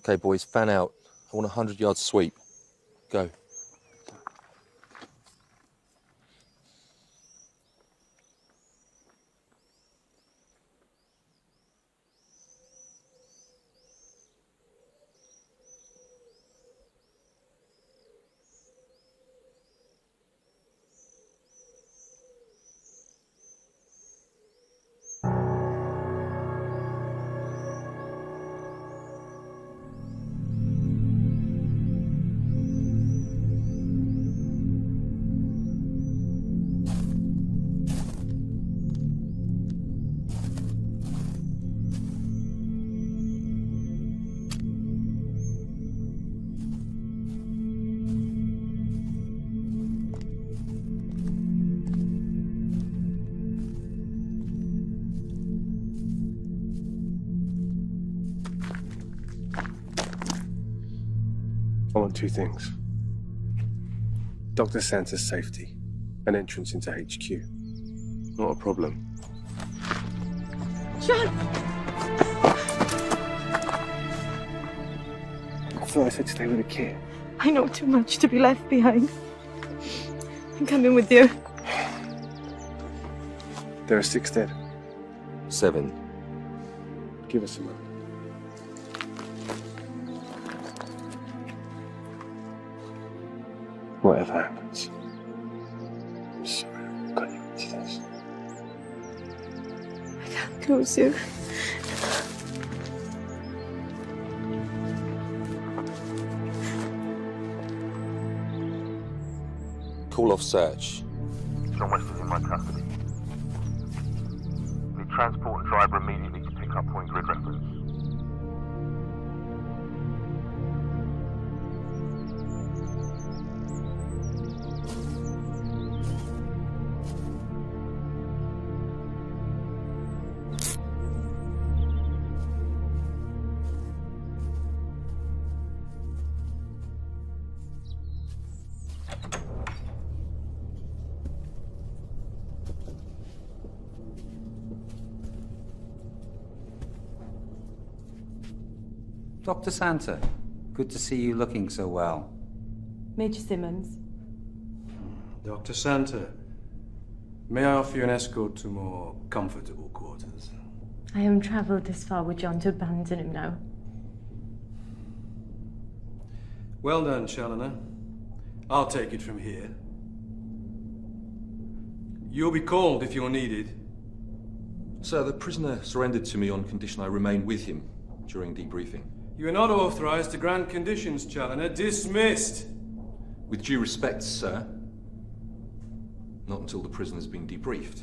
Okay, boys, fan out. I want a 100-yard sweep. Go. I want two things. Dr. Santa's safety, an entrance into HQ. Not a problem. John! I thought I said stay with the kid. I know too much to be left behind. I'm coming with you. There are 6 dead. 7. Give us a moment. Whatever happens, I'm sorry I got you into this. I can't close you. Call off search. John West is in my custody. Need transport and driver immediately to pick up point grid reference. Dr. Santa, good to see you looking so well. Major Simmons. Dr. Santa, may I offer you an escort to more comfortable quarters? I haven't travelled this far with John to abandon him now. Well done, Challoner. I'll take it from here. You'll be called if you're needed. Sir, the prisoner surrendered to me on condition I remain with him during debriefing. You are not authorized to grant conditions, Challoner. Dismissed. With due respect, sir, Not until the prisoner's been debriefed.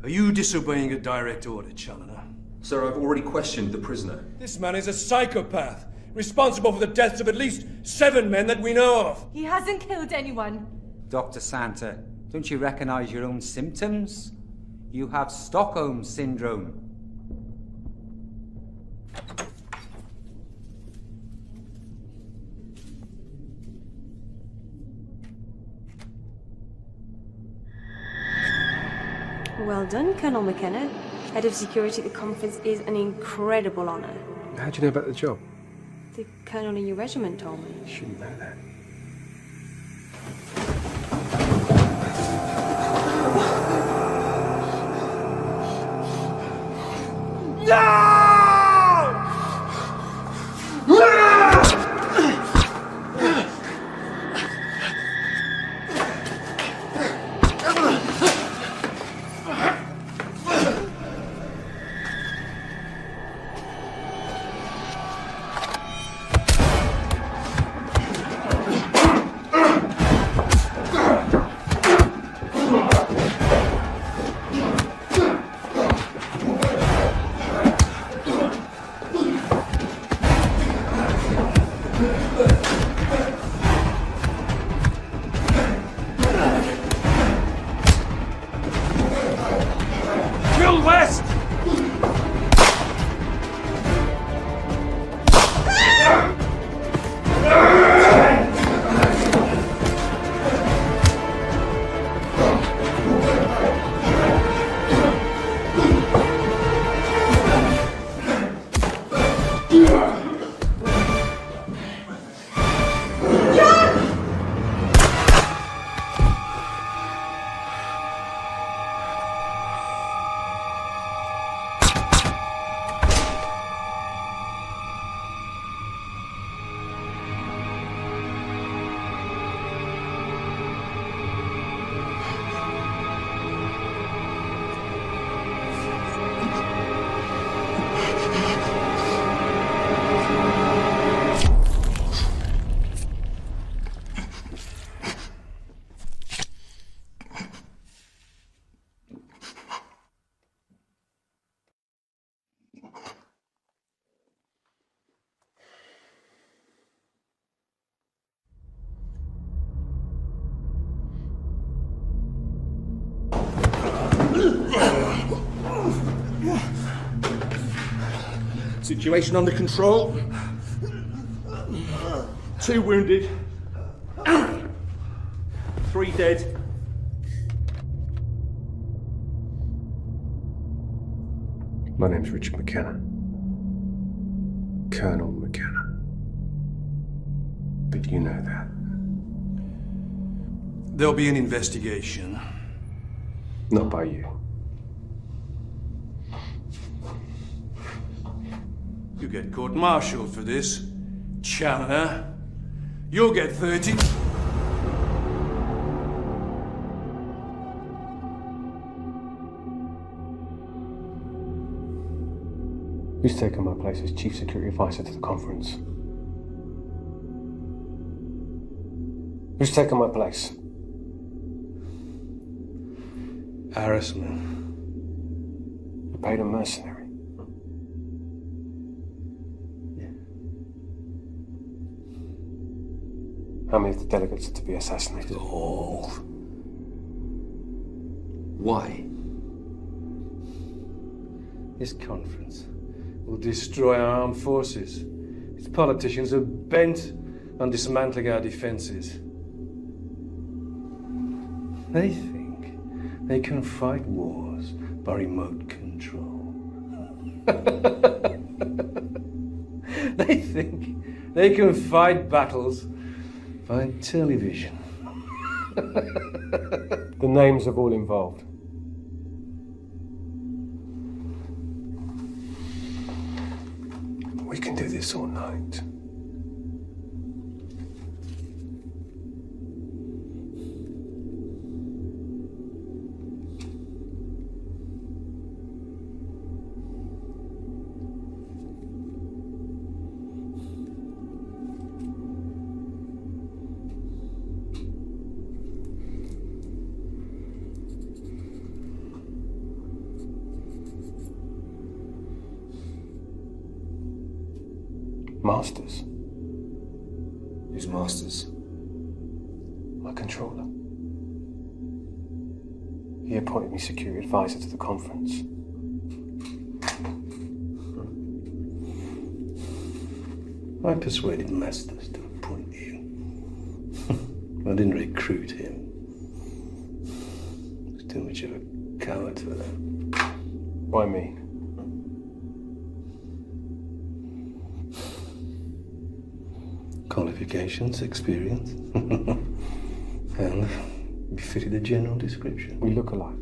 Are you disobeying a direct order, Challoner? Sir, I've already questioned the prisoner. This man is a psychopath, responsible for the deaths of at least 7 men that we know of. He hasn't killed anyone. Dr. Santa, don't you recognize your own symptoms? You have Stockholm Syndrome. Well done, Colonel McKenna. Head of security at the conference is an incredible honour. How do you know about the job? The colonel in your regiment told me. You shouldn't know that. Situation under control. 2 wounded. 3 dead. My name's Richard McKenna. Colonel McKenna. But you know that. There'll be an investigation. Not by you. You get court-martialed for this, Challoner. You'll get 30. Who's taken my place as Chief Security Advisor to the conference? Who's taken my place? Harrisman. You paid a mercenary. How many of the delegates are to be assassinated? All. Why? This conference will destroy our armed forces. Its politicians are bent on dismantling our defences. They think they can fight wars by remote control. They think they can fight battles by television. The names of all involved. We can do this all night. Masters? Who's Masters? My controller. He appointed me security advisor to the conference. I persuaded Masters to appoint you. I didn't recruit him. He's too much of a coward for that. Why me? Qualifications, experience. And you fitted the general description. We look alike.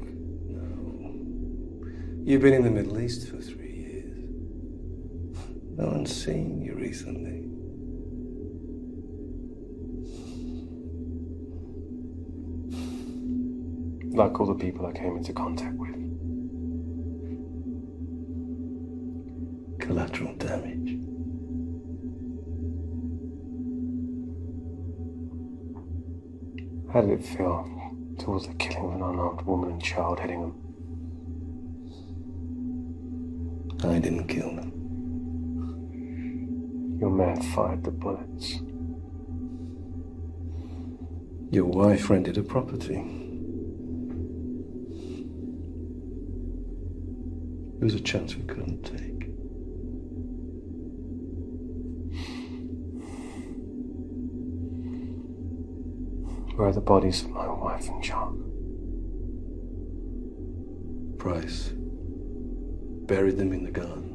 You've been in the Middle East for 3 years. No one's seen you recently. Like all the people I came into contact with. Collateral damage. How did it feel towards the killing of an unarmed woman and child heading them? I didn't kill them. Your man fired the bullets. Your wife rented a property. It was a chance we couldn't take. Where are the bodies of my wife and child? Price buried them in the garden.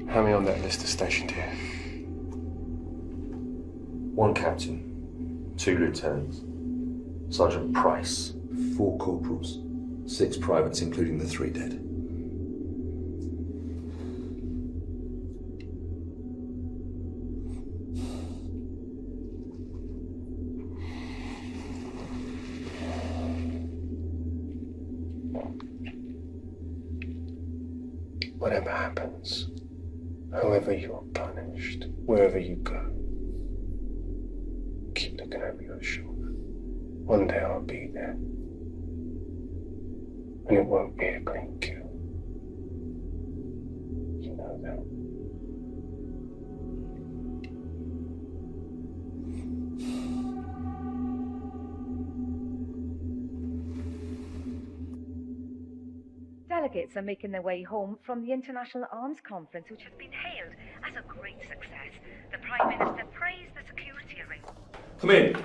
How many on that list are stationed here? 1 captain, 2 lieutenants, Sergeant Price, 4 corporals, 6 privates, including the 3 dead. Whatever happens, however you're punished, wherever you go, keep looking over your shoulder. One day I'll be there. And it won't be a clean kill. You know that. Delegates are making their way home from the International Arms Conference, which has been hailed as a great success. The Prime Minister praised the security arrangements. Come in.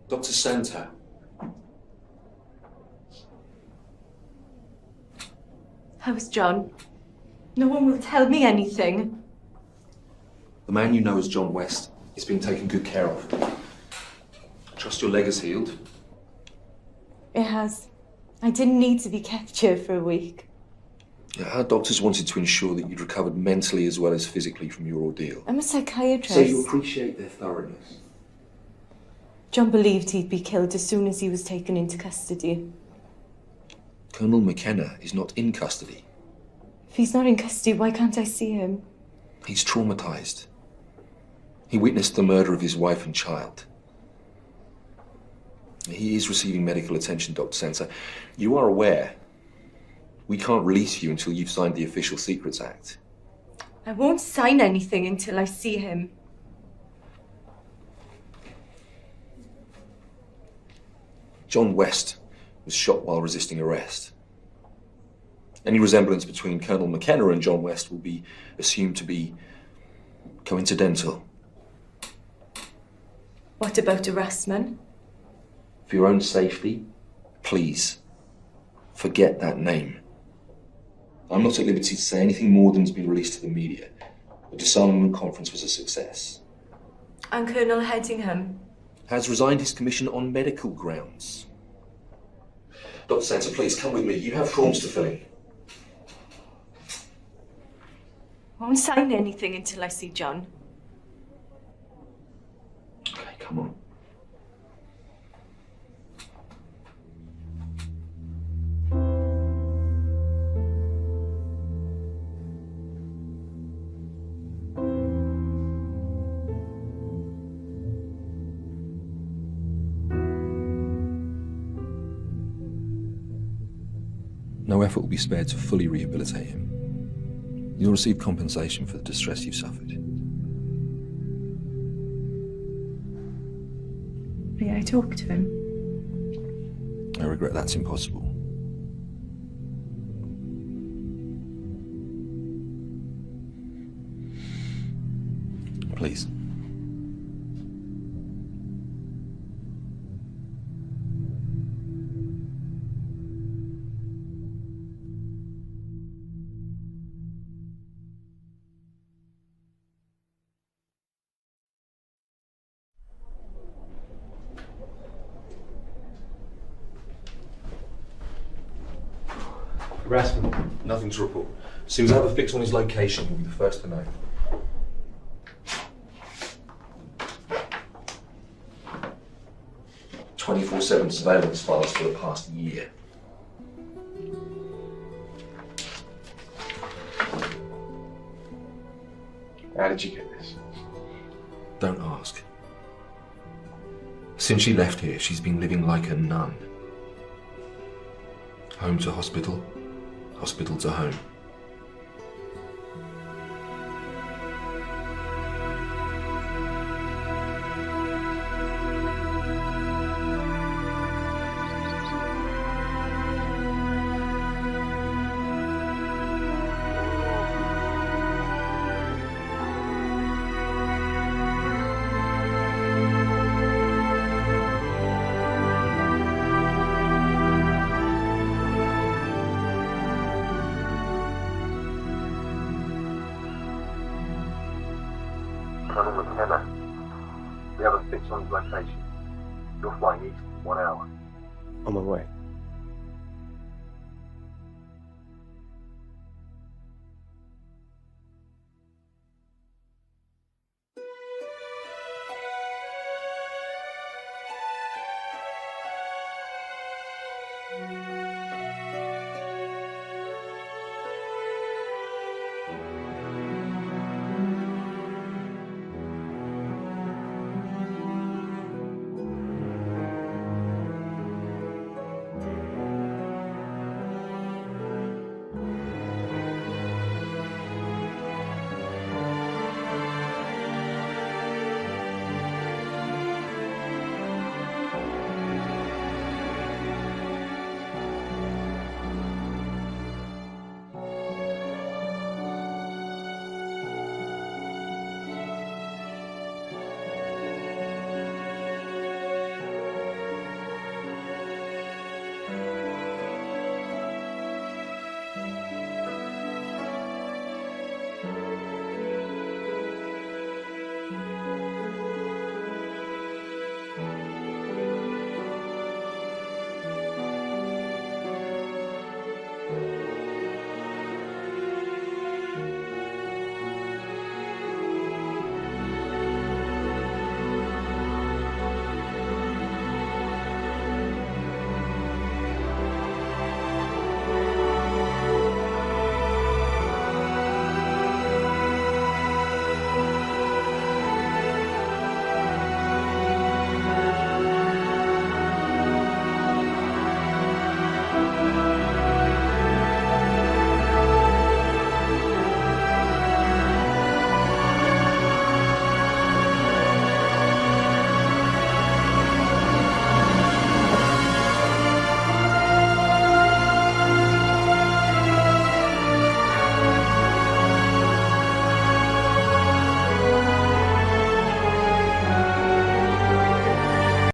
Dr. Santa. How's John? No one will tell me anything. The man you know as John West is being taken good care of. Trust your leg has healed. It has. I didn't need to be kept here for a week. Our doctors wanted to ensure that you'd recovered mentally as well as physically from your ordeal. I'm a psychiatrist. So you appreciate their thoroughness. John believed he'd be killed as soon as he was taken into custody. Colonel McKenna is not in custody. If he's not in custody, why can't I see him? He's traumatized. He witnessed the murder of his wife and child. He is receiving medical attention, Dr. Santa. You are aware we can't release you until you've signed the Official Secrets Act. I won't sign anything until I see him. John West was shot while resisting arrest. Any resemblance between Colonel McKenna and John West will be assumed to be coincidental. What about Erasmus? For your own safety, please, forget that name. I'm not at liberty to say anything more than has been released to the media. The disarmament conference was a success. And Colonel Headingham? Has resigned his commission on medical grounds. Dr. Santa, please come with me. You have forms to fill in. Won't sign anything until I see John. Okay, come on. No effort will be spared to fully rehabilitate him. You'll receive compensation for the distress you've suffered. May I talk to him? I regret that's impossible. Please. Harassment. Nothing to report. As soon as I have a fix on his location, you'll be the first to know. "24/7 surveillance files for the past year." How did you get this? Don't ask. Since she left here, she's been living like a nun. Home to hospital, hospital to home. We have a fix on his location. You're flying east in 1 hour. On my way.